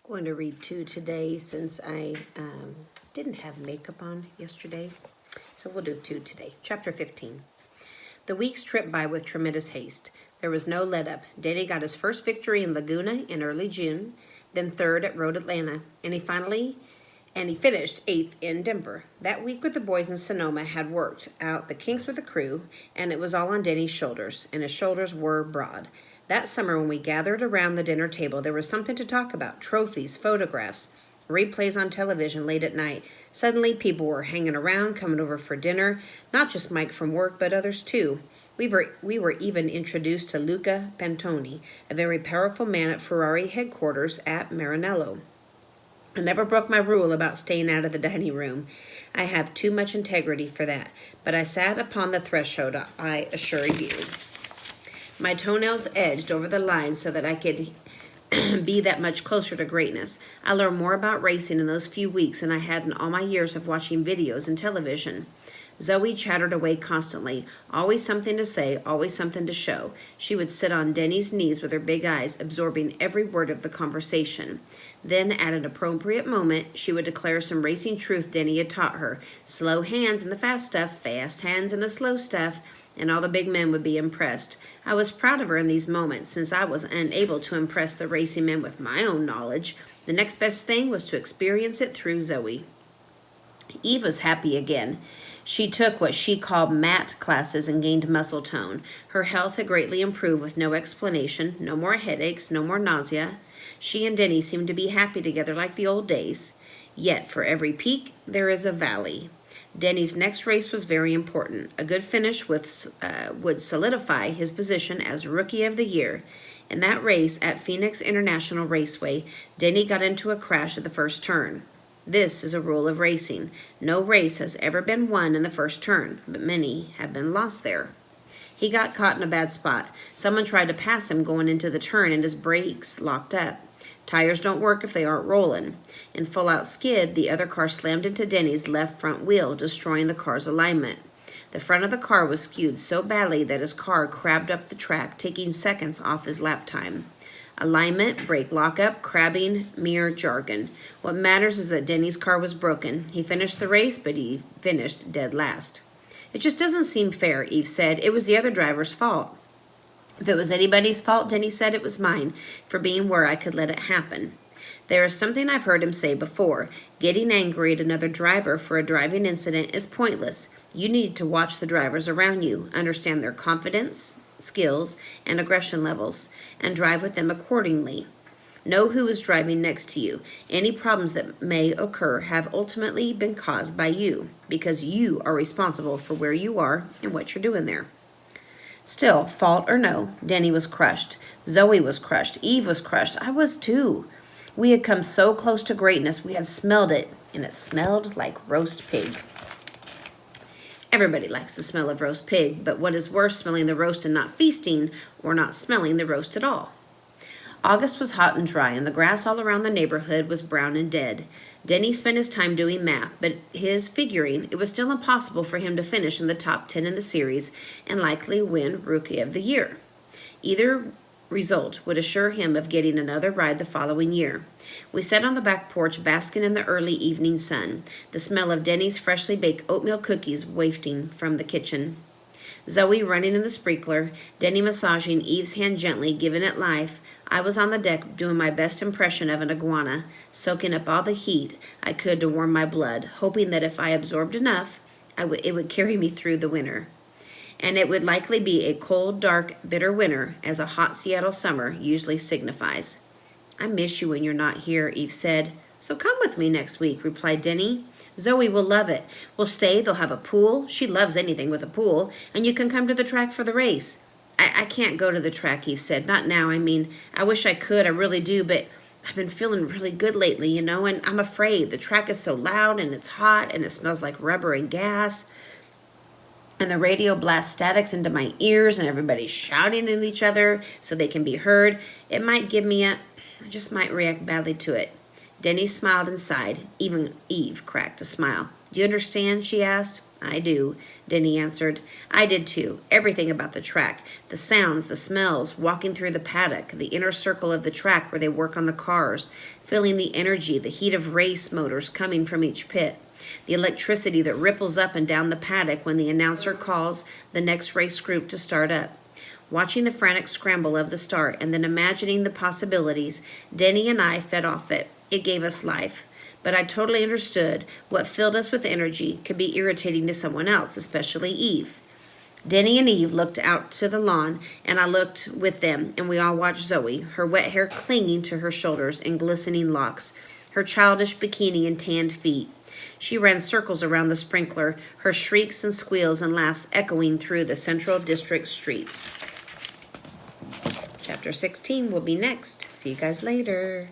Going to read 2 today since I didn't have makeup on yesterday. So we'll do 2 today. Chapter 15. The weeks tripped by with tremendous haste. There was no let-up. Danny got his first victory in Laguna in early June, then third at Road Atlanta, and he finished 8th in Denver. That week with the boys in Sonoma had worked out the kinks with the crew, and it was all on Denny's shoulders, and his shoulders were broad. That summer when we gathered around the dinner table, there was something to talk about: trophies, photographs, replays on television late at night. Suddenly people were hanging around, coming over for dinner, not just Mike from work, but others too. We were even introduced to Luca Pantoni, a very powerful man at Ferrari headquarters at Maranello. I never broke my rule about staying out of the dining room. I have too much integrity for that. But I sat upon the threshold, I assure you. My toenails edged over the line so that I could be that much closer to greatness. I learned more about racing in those few weeks than I had in all my years of watching videos and television. Zoe chattered away constantly, always something to say, always something to show. She would sit on Denny's knees with her big eyes, absorbing every word of the conversation. Then, at an appropriate moment, she would declare some racing truth Denny had taught her. Slow hands in the fast stuff, fast hands in the slow stuff, and all the big men would be impressed. I was proud of her in these moments, since I was unable to impress the racing men with my own knowledge. The next best thing was to experience it through Zoe. Eve was happy again. She took what she called MAT classes and gained muscle tone. Her health had greatly improved with no explanation, no more headaches, no more nausea. She and Denny seemed to be happy together like the old days. Yet for every peak, there is a valley. Denny's next race was very important. A good finish would solidify his position as Rookie of the Year. In that race at Phoenix International Raceway, Denny got into a crash at the first turn. This is a rule of racing. No race has ever been won in the first turn, but many have been lost there. He got caught in a bad spot. Someone tried to pass him going into the turn and his brakes locked up. Tires don't work if they aren't rolling. In full-out skid, the other car slammed into Denny's left front wheel, destroying the car's alignment. The front of the car was skewed so badly that his car crabbed up the track, taking seconds off his lap time. Alignment, brake lockup, crabbing, mere jargon. What matters is that Denny's car was broken. He finished the race, but he finished dead last. It just doesn't seem fair, Eve said. It was the other driver's fault. If it was anybody's fault, Denny said, it was mine, for being where I could let it happen. There is something I've heard him say before. Getting angry at another driver for a driving incident is pointless. You need to watch the drivers around you, understand their confidence, skills, and aggression levels, and drive with them accordingly. Know who is driving next to you. Any problems that may occur have ultimately been caused by you, because you are responsible for where you are and what you're doing there. Still, fault or no, Denny was crushed. Zoe was crushed. Eve was crushed. I was too. We had come so close to greatness, we had smelled it, and it smelled like roast pig. Everybody likes the smell of roast pig, but what is worse, smelling the roast and not feasting, or not smelling the roast at all? August was hot and dry, and the grass all around the neighborhood was brown and dead. Denny spent his time doing math, but his figuring it was still impossible for him to finish in the top 10 in the series and likely win Rookie of the Year. Either result would assure him of getting another ride the following year. We sat on the back porch basking in the early evening sun, the smell of Denny's freshly baked oatmeal cookies wafting from the kitchen. Zoe running in the sprinkler, Denny massaging Eve's hand gently, giving it life. I was on the deck doing my best impression of an iguana, soaking up all the heat I could to warm my blood, hoping that if I absorbed enough, it would carry me through the winter. And it would likely be a cold, dark, bitter winter, as a hot Seattle summer usually signifies. I miss you when you're not here, Eve said. So come with me next week, replied Denny. Zoe will love it. We'll stay, they'll have a pool. She loves anything with a pool. And you can come to the track for the race. I can't go to the track, Eve said. Not now. I wish I could. I really do, but I've been feeling really good lately, and I'm afraid. The track is so loud, and it's hot, and it smells like rubber and gas. And the radio blasts statics into my ears, and everybody's shouting at each other so they can be heard. It might give me I just might react badly to it. Denny smiled and sighed. Even Eve cracked a smile. Do you understand? She asked. I do, Denny answered. I did too. Everything about the track. The sounds, the smells, walking through the paddock, the inner circle of the track where they work on the cars, feeling the energy, the heat of race motors coming from each pit, the electricity that ripples up and down the paddock when the announcer calls the next race group to start up. Watching the frantic scramble of the start and then imagining the possibilities, Denny and I fed off it. It gave us life. But I totally understood what filled us with energy could be irritating to someone else, especially Eve. Denny and Eve looked out to the lawn, and I looked with them, and we all watched Zoe, her wet hair clinging to her shoulders and glistening locks, her childish bikini and tanned feet. She ran circles around the sprinkler, her shrieks and squeals and laughs echoing through the Central District streets. Chapter 16 will be next. See you guys later.